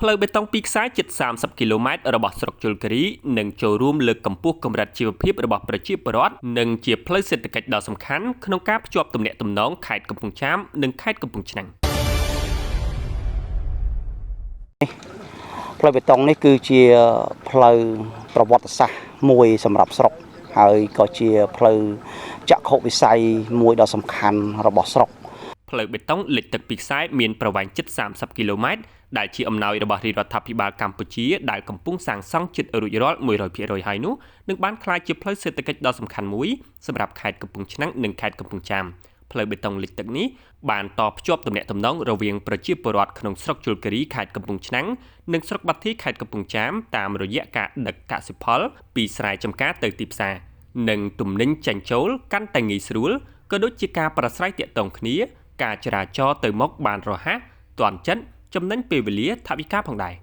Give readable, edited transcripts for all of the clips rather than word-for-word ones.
ផ្លូវបេតុងពីរខ្សែជិត30 គីឡូម៉ែត្ររបស់ស្រុកជលគិរីនឹងចូលរួមលើកកម្ពស់កម្រិតជីវភាពរបស់ប្រជាពលរដ្ឋនិងជាផ្លូវសេដ្ឋកិច្ចដ៏សំខាន់ក្នុងការភ្ជាប់ទំនាក់ទំនងខេត្តកំពង់ចាមនិងខេត្តកំពង់ឆ្នាំងផ្លូវបេតុងនេះគឺជាផ្លូវប្រវត្តិសាស្ត្រមួយសម្រាប់ស្រុកហើយក៏ជាផ្លូវចក្ខុវិស័យមួយដ៏សំខាន់របស់ស្រុកផ្លូវបេតុងលិចទឹកពីខ្សែមានប្រវែងជិត30 គីឡូម៉ែត្រដែលជាអំណោយរបស់រាជរដ្ឋាភិបាលកម្ពុជាដែលកំពុងសាងសង់ជិតរួចរាល់ 100% ហើយនោះនឹងបានក្លាយជាផ្លូវសេដ្ឋកិច្ចដ៏សំខាន់មួយសម្រាប់ខេត្តកំពង់ឆ្នាំងនិងខេត្តកំពង់ចាមផ្លូវបេតុងលិចទឹកនេះបានតភ្ជាប់ទំនាក់ទំនងរវាងប្រជាពលរដ្ឋក្នុងស្រុកជលគិរីខេត្តកំពង់ឆ្នាំងនិងស្រុកបាត់ធីខេត្តកំពង់ចាមតាមរយៈការដឹកកសិផលពីស្រែចម្ការទៅទីផ្សារនិងទំនិញចេញចូលកាន់តែងាយស្រួលក៏ដូចជាការប្រស្រ័យទាក់ទងគ្នាការចរាចរណ៍ទៅមកបានរហ័សទាន់ចិត្តចំណេញពេលវេលាថវិកាផងដែរ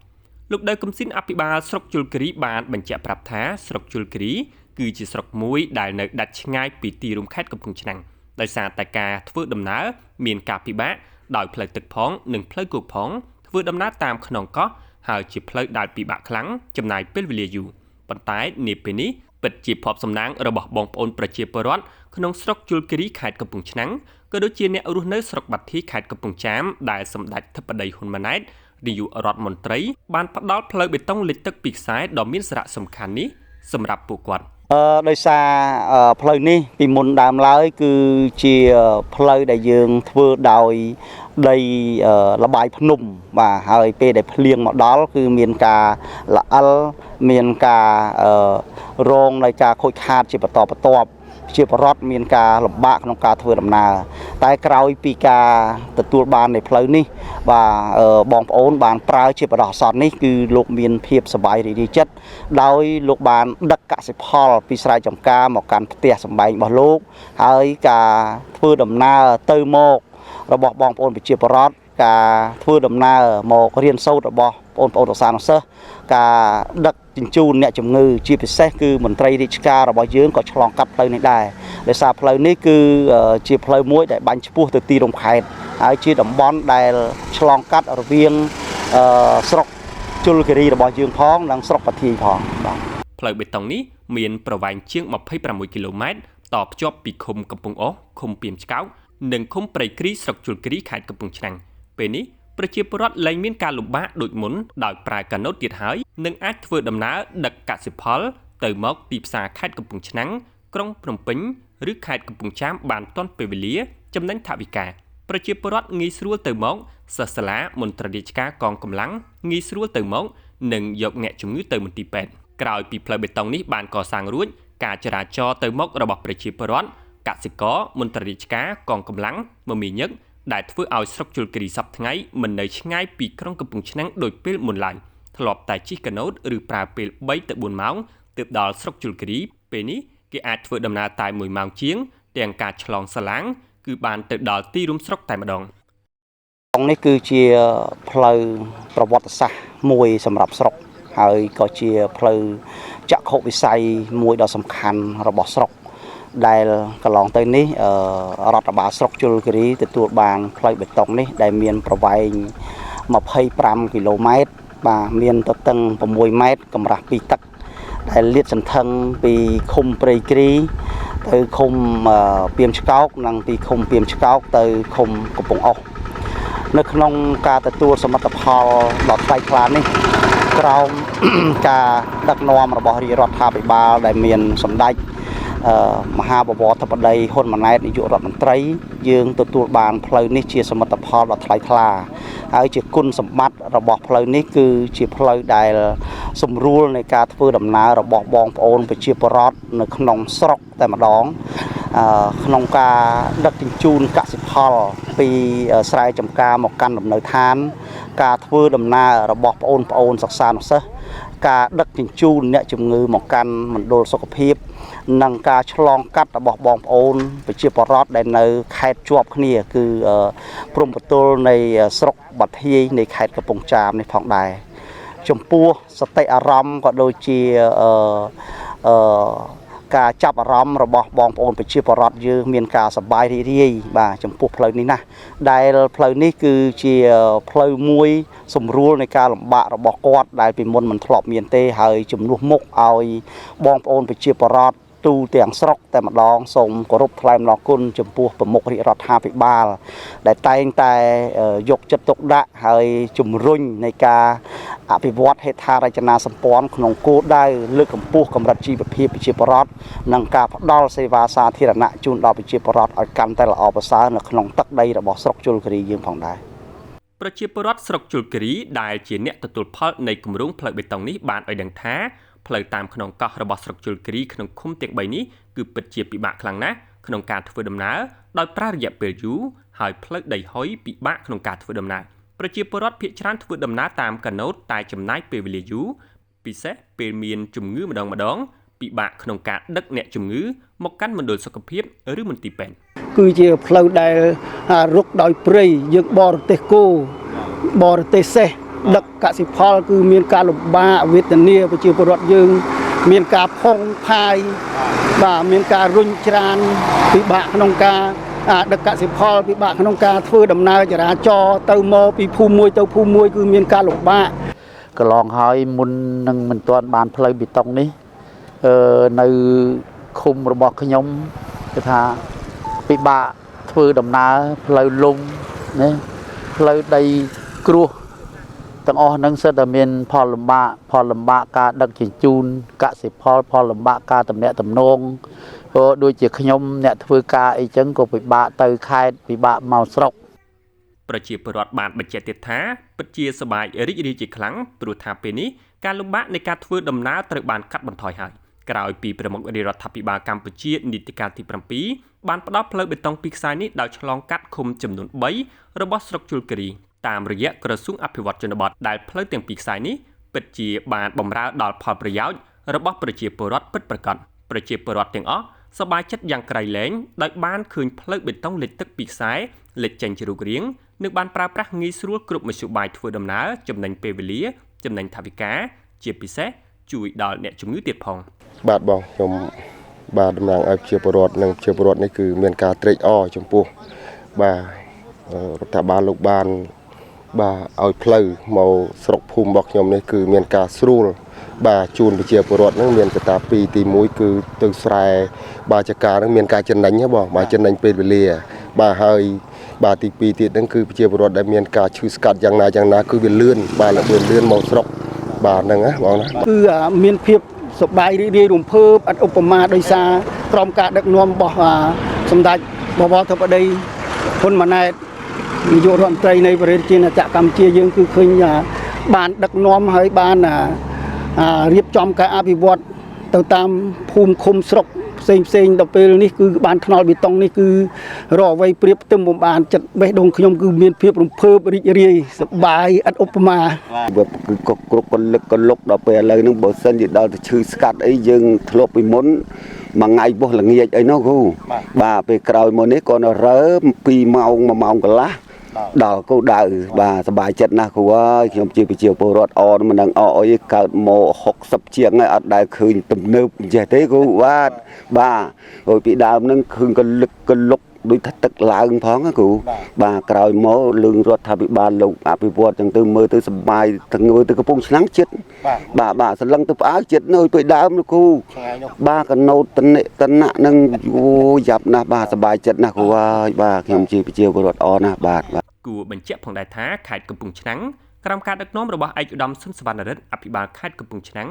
លោកដៅកំស៊ីនអភិបាលស្រុកជលគិរីបានបញ្ជាក់ប្រាប់ថាស្រុកជលគិរីគឺជាស្រុកមួយដែលនៅដាច់ឆ្ងាយពីទីរួមខេត្តកំពង់ឆ្នាំងដោយសារតែការធ្វើដំណើរមានការពិបាកដោយផ្លូវទឹកផងនិងផ្លូវគោកផងធ្វើដំណើរតាមខ្នងកោះហើយជាផ្លូវដែលពិបាកខ្លាំងចំណាយពេលវេលាយូរប៉ុន្តែនាពេលនេះពិតជាភ័ព្វសំណាងរបស់បងប្អូនប្រជាពលរដ្ឋក្នុងស្រុកជលគិរីខេត្តកំពង់ឆ្នាំងក៏ដូចជាអ្នករស់នៅស្រុកបាត់ធីខេត្តកំពង់ចាមដែលសម្ដេចធិបតីហ៊ុនម៉ាណែតនាយករដ្ឋមន្ត្រីបានផ្ដល់ផ្លូវបេតុងលិចទឹកពីខ្សែដ៏មានសារៈសំខាន់នេះសម្រាប់ពួកគាត់ដោយសារផ្លូវនេះពីមុនដើមឡើយគឺជាផ្លូវដែលយើងធ្វើដោយដីលបាយភ្នំបាទហើយពេលដែលភ្លៀងមកដល់គឺមានការល្អិលមានការរងនៃការខូចខាតជាបន្តបន្ទាប់ជាបរដ្ឋមានការលំបាកក្នុងការធ្វើដំណើរតែក្រោយពីការទទួលបាននៃផ្លូវនេះបាទបងប្អូនបានប្រើជាបដោះអាសន្ននេះគឺលោកមានភាពសប្បាយរីករាយចិត្តដោយលោកបានដឹកកសិផលពីស្រែចម្ការមកកាន់ផ្ទះសម្បែងរបស់លោកហើយការធ្វើដំណើរទៅមករបស់បងប្អូនប្រជាពលរដ្ឋការធ្វើដំណើរមករៀនសូត្ររបស់បងប្អូនសិស្សានុសិស្សការដឹកជញ្ជូនអ្នកជំងឺជាពិសេសគឺមន្ត្រីរាជការរបស់យើងក៏ឆ្លងកាត់ផ្លូវនេះដែរដោយសារផ្លូវនេះគឺជាផ្លូវមួយដែលបាញ់ឆ្ពោះទៅទីរួមខេត្តហើយជាតំបន់ដែលឆ្លងកាត់រវាងស្រុកជលគិរីរបស់យើងផងនិងស្រុកបាត់ធីផងបាទផ្លូវបេតុងនេះមានប្រវែងជាង26 គីឡូម៉ែត្រតភ្ជាប់ពីឃុំកំពង់អុសឃុំពីមឆ្កោកនិងឃុំព្រៃគ្រីស្រុកជលគិរីខេត្តកំពង់ឆ្នាំងពេលនេះប្រជាពលរដ្ឋលែងមានការលំបាកដូចមុនដោយប្រើកាណូតទៀតហើយនិងអាចធ្វើដំណើរដឹកកសិផលទៅមកទីផ្សារខេត្តកំពង់ឆ្នាំងក្រុងភ្នំពេញឬខេត្តកំពង់ចាមបានទាន់ពេលវេលាចំណេញថវិកាប្រជាពលរដ្ឋងាយស្រួលទៅមកសិស្សសាលាមន្ត្រីរាជការកងកម្លាំងងាយស្រួលទៅមកនិងយកអ្នកជំងឺទៅមន្ទីរពេទ្យក្រោយពីផ្លូវបេតុងនេះបានកសាងរួចការចរាចរណ៍ទៅមករបស់ប្រជាពលរដ្ឋកសិករមន្ត្រីរាជការកងកម្លាំងមមាញឹកដែលធ្វើឲ្យស្រុកជលគិរីសប្តាហ៍ថ្ងៃមិននៅឆ្ងាយពីក្រុងកំពង់ឆ្នាំងដោយពេលមុនឡើយធ្លាប់តែជិះកាណូតឬប្រើពេល3ទៅ4ម៉ោងទើបដល់ស្រុកជលគិរីពេលនេះគេអាចធ្វើដំណើរតែ1ម៉ោងជាងទាំងការឆ្លងសាឡាងគឺបានទៅដល់ទីរួមស្រុកតែម្ដងនេះគឺជាផ្លូវប្រវត្តិសាស្ត្រមួយសម្រាប់ស្រុកហើយក៏ជាផ្លូវចក្ខុវិស័យមួយដ៏សំខាន់របស់ស្រុកដែលកន្លងទៅនេះរដ្ឋបាលស្រុកជលគិរីទទួលបានផ្លូវបេតុងនេះដែលមានប្រវែង25 គីឡូម៉ែត្របាទមានទទឹង6ម៉ែត្រកម្រាស់2ទឹកដែលលាតសន្ធឹងពីឃុំព្រៃគ្រីទៅឃុំពីមឆ្កោកនិងពីឃុំពីមឆ្កោកទៅឃុំកំពង់អុសនៅក្នុងការទទួលសមិទ្ធផលដ៏ថ្លៃថ្លានេះក្រោមការដឹកនាំរបស់រាជរដ្ឋាភិបាលដែលមានសម្ដេចមហាបវរធិបតីហ៊ុនម៉ាណែតនាយករដ្ឋមន្ត្រីយើងទទួលបានផ្លូវនេះជាសមិទ្ធផលដ៏ថ្លៃថ្លាហើយជាគុណសម្បត្តិរបស់ផ្លូវនេះគឺជាផ្លូវដែលសម្រួលនៃការធ្វើដំណើររបស់បងប្អូនប្រជាពលរដ្ឋនៅក្នុងស្រុកតែម្ដងក្នុងការដឹកជញ្ជូនកសិផលពីស្រែចម្ការមកកាន់លំនៅឋានការធ្វើដំណើររបស់បងប្អូនសិស្សានុសិស្សការដឹកជញ្ជូនអ្នកជំងឺមកកាន់មណ្ឌលសុខភាពនិងការឆ្លងកាត់របស់បងប្អូនប្រជាពលរដ្ឋដែលនៅខេត្តជាប់គ្នាគឺព្រំប្រទល់នៃស្រុកបាត់ធាយនៃខេត្តកំពង់ចាមនេះផងដែរចំពោះសតិអារម្មណ៍ក៏ដូចជា ការចាប់អារម្មណ៍របស់បងប្អូនប្រជាពលរដ្ឋយើងមានការសប្បាយរីករាយបាទចំពោះផ្លូវនេះណាដែលផ្លូវនេះគឺជាផ្លូវមួយសម្រួលនៃការលំបាករបស់គាត់ដែលពីមុនមិនធ្លាប់មានទេហើយជំនួសមុខឲ្យបងប្អូនប្រជាពលរដ្ឋទូទាំងស្រុកតែម្ដងសូមគោរពថ្លែងអំណរគុណចំពោះប្រមុខរាជរដ្ឋាភិបាលដែលតែងតែយកចិត្តទុកដាក់ហើយជំរុញនៃការអភិវឌ្ឍហេដ្ឋារចនាសម្ព័ន្ធក្នុងគោលដៅលើកកម្ពស់កម្រិតជីវភាពប្រជាពលរដ្ឋនិងការផ្តល់សេវាសាធារណៈជូនដល់ប្រជាពលរដ្ឋឲ្យកាន់តែល្អប្រសើរនៅក្នុងទឹកដីរបស់ស្រុកជលគិរីយើងផងដែរប្រជាពលរដ្ឋស្រុកជលគិរីដែលជាអ្នកទទួលផលនៃគម្រោងផ្លូវបេតុងនេះបានឲ្យដឹងថាផ្លូវតាមក្នុងកោះរបស់ស្រុកជលគិរីក្នុងឃុំទាំង3នេះគឺពិតជាពិបាកខ្លាំងណាស់ក្នុងការធ្វើដំណើរដោយប្រើរយៈពេលយូរហើយផ្លូវដីហុយពិបាកក្នុងការធ្វើដំណើរប្រជាពលរដ្ឋភាគច្រើនធ្វើដំណើរតាមកាណូតតែចំណាយពេលវេលាយូរពិសេសពេលមានជំងឺម្ដងពិបាកក្នុងការដឹកអ្នកជំងឺមកកាន់មណ្ឌលសុខភាពឬមន្ទីរពេទ្យគឺជាផ្លូវដែលរុកដោយព្រៃយើងបរទេសគោបរទេសសេះដឹកកសិផលគឺមានការលំបាកវេទនាប្រជាពលរដ្ឋយើងមានការផុងផាយបាទមានការរុញច្រានពិបាកក្នុងការដឹកកសិផលពិបាកក្នុងការធ្វើដំណើរចរាចរណ៍ទៅមកពីភូមិមួយទៅភូមិមួយគឺមានការលំបាកកន្លងហើយមុននឹងមិនទាន់បានផ្លូវបេតុងនេះនៅឃុំរបស់ខ្ញុំគឺថាពិបាកធ្វើដំណើរផ្លូវលំណាផ្លូវដីគ្រោះទាំងអស់ហ្នឹងសិតតែមានផលលំបាកការដឹកជញ្ជូនកសិផលលំបាកការទំនាក់ទំនងដូចជាខ្ញុំអ្នកធ្វើការអីចឹងក៏ពិបាកទៅខេត្តពិបាកមកស្រុកប្រជាពលរដ្ឋបានបញ្ជាក់ទៀតថាពិតជាសប្បាយរីករាយជាខ្លាំងព្រោះថាពេលនេះការលំបាកនៃការធ្វើដំណើរត្រូវបានកាត់បន្ថយហើយក្រោយពីប្រមុខរាជរដ្ឋាភិបាលកម្ពុជានីតិកាលទី7បានផ្តល់ផ្លូវបេតុងពីខ្សែនេះដោយឆ្លងកាត់ឃុំចំនួន3របស់ស្រុកជលគិរីតាមរយៈក្រសួងអភិវឌ្ឍជនបទដែលផ្លូវទាំងពីរខ្សែនេះពិតជាបានបម្រើដល់ផលប្រយោជន៍របស់ប្រជាពលរដ្ឋពិតប្រាកដប្រជាពលរដ្ឋទាំងអស់សប្បាយចិត្តយ៉ាងក្រៃលែងដោយបានឃើញផ្លូវបេតុងលេចទឹកពីខ្សែលេចចេញជារូបរាងនិងបានប្រើប្រាស់ងាយស្រួលគ្រប់មធ្យោបាយធ្វើដំណើរចំណេញពេលវេលាចំណេញថវិកាជាពិសេសជួយដល់អ្នកជំងឺទៀតផងបាទបងខ្ញុំបាទតំណាងឲ្យប្រជាពលរដ្ឋនិងប្រជាពលរដ្ឋនេះគឺមានការត្រេកអរចំពោះបាទរដ្ឋាភិបាលលោកបានបាទឲ្យផ្លូវមកស្រុកភូមិរបស់ខ្ញុំនេះគឺមានការស្រួលបាទជូនប្រជាពលរដ្ឋនឹងមានកត្តាពីរទី1គឺទៅស្រែបាទចការនឹងមានការចំណេញបងបាទចំណេញពេលវេលាបាទហើយបាទទី2ទៀតហ្នឹងគឺប្រជាពលរដ្ឋដែលមានការឈឺស្កាត់យ៉ាងណាគឺវាលឿនបាទលឿនមកស្រុកបាទហ្នឹងណាបងណាគឺមានភាពសប្បាយរីករាយរំភើបអត់ឧបមាដោយសារក្រុមការដឹកនាំរបស់សម្ដេចបវរធិបតីហ៊ុនម៉ាណែតនាយករដ្ឋមន្ត្រីនៃប្រជាជាតិកម្ពុជាយើងគឺឃើញបានដឹកនាំហើយបានរៀបចំការអភិវឌ្ឍទៅតាមភូមិឃុំស្រុកផ្សេងដល់ពេលនេះគឺបានថ្នល់បេតុងនេះគឺរកអ្វីប្រៀបផ្ទឹមបំបានចិត្តបេះដូងខ្ញុំគឺមានភាពរំភើបរីករាយសប្បាយឥតឧបមាគឺគ្រប់កលឹកកលុកដល់ពេលឥឡូវហ្នឹងបើសិនជាដល់ទៅឈឺស្កាត់អីយើងធ្លាប់ពីមុនមួយថ្ងៃបោះល្ងាចអីនោះគ្រូបាទពេលក្រោយមកនេះក៏រើ2ម៉ោង1ម៉ោងកន្លះដល់គោលដៅបាទសប្បាយចិត្តណាស់គ្រូអើយខ្ញុំជាប្រជាពលរដ្ឋអមិនដឹងអអីកើតមក60ជាងហើយអត់ដែលឃើញទំនើបអញ្ចេះទេគ្រូបាទហើយពីដើមហ្នឹងឃើញកលឹកកលុកដូចថាទឹកឡើងផងណាគ្រូបាទក្រោយមកលឿងរដ្ឋាភិបាលលោកអភិវឌ្ឍចឹងទៅមើលទៅសប្បាយទាំងមើលទៅកំពង់ឆ្នាំងចិត្តបាទសន្លឹងទៅផ្អើចិត្តនៅពីដើមលោកគ្រូបាទកណូតតណៈនឹងយ៉ាប់ណាស់បាទសប្បាយចិត្តណាស់គ្រូហើយបាទខ្ញុំជាប្រជាពលរដ្ឋអណាស់បាទគួរបញ្ជាក់ផងដែរថាខេត្តកំពង់ឆ្នាំងក្រោមការដឹកនាំរបស់ឯកឧត្តមសុនសវណ្ណរិទ្ធអភិបាលខេត្តកំពង់ឆ្នាំង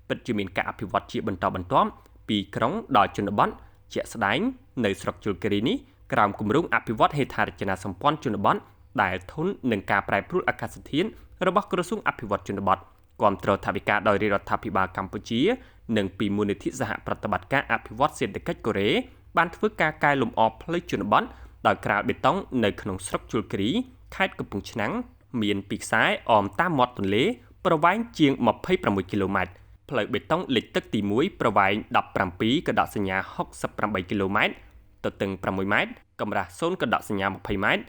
ពិតជាមានការអភិវឌ្ឍជាបន្តបន្ទាប់ពីក្រុងដល់ជនបទជាក់ស្ដែងនៅស្រុកជលគិរីនេះក្រោមគម្រោងអភិវឌ្ឍហេដ្ឋារចនាសម្ព័ន្ធជនបទដែលធន់នឹងការប្រែប្រួលអាកាសធាតុរបស់ក្រសួងអភិវឌ្ឍជនបទគាំទ្រថវិកាដោយរាជរដ្ឋាភិបាលកម្ពុជានិងពីមូលនិធិសហប្រតិបត្តិការអភិវឌ្ឍសេដ្ឋកិច្ចកូរ៉េបានធ្វើការកែលម្អផ្លូវជនបទដោយក្រាលបេតុងនៅក្នុងស្រុកជលគិរីខេត្តកំពង់ឆ្នាំងមានពីខ្សែអមតាមមាត់ទន្លេប្រវែងជាង26គីឡូម៉ែត្រផ្លូវបេតុងលិចទឹកទី1ប្រវែង17កដកសញ្ញា68គីឡូម៉ែត្រទទឹង6ម៉ែត្រកម្រាស់0កដកសញ្ញា20ម៉ែត្រ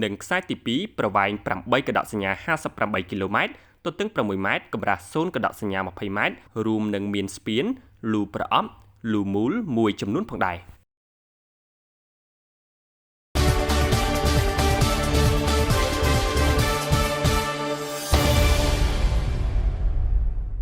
និងខ្សែទី2ប្រវែង8កដកសញ្ញា58គីឡូម៉ែត្រទទឹង6ម៉ែត្រកម្រាស់0កដកសញ្ញា20ម៉ែត្ររួមនឹងមានស្ពានលូប្រអប់ លូមូលមួយចំនួនផងដែរ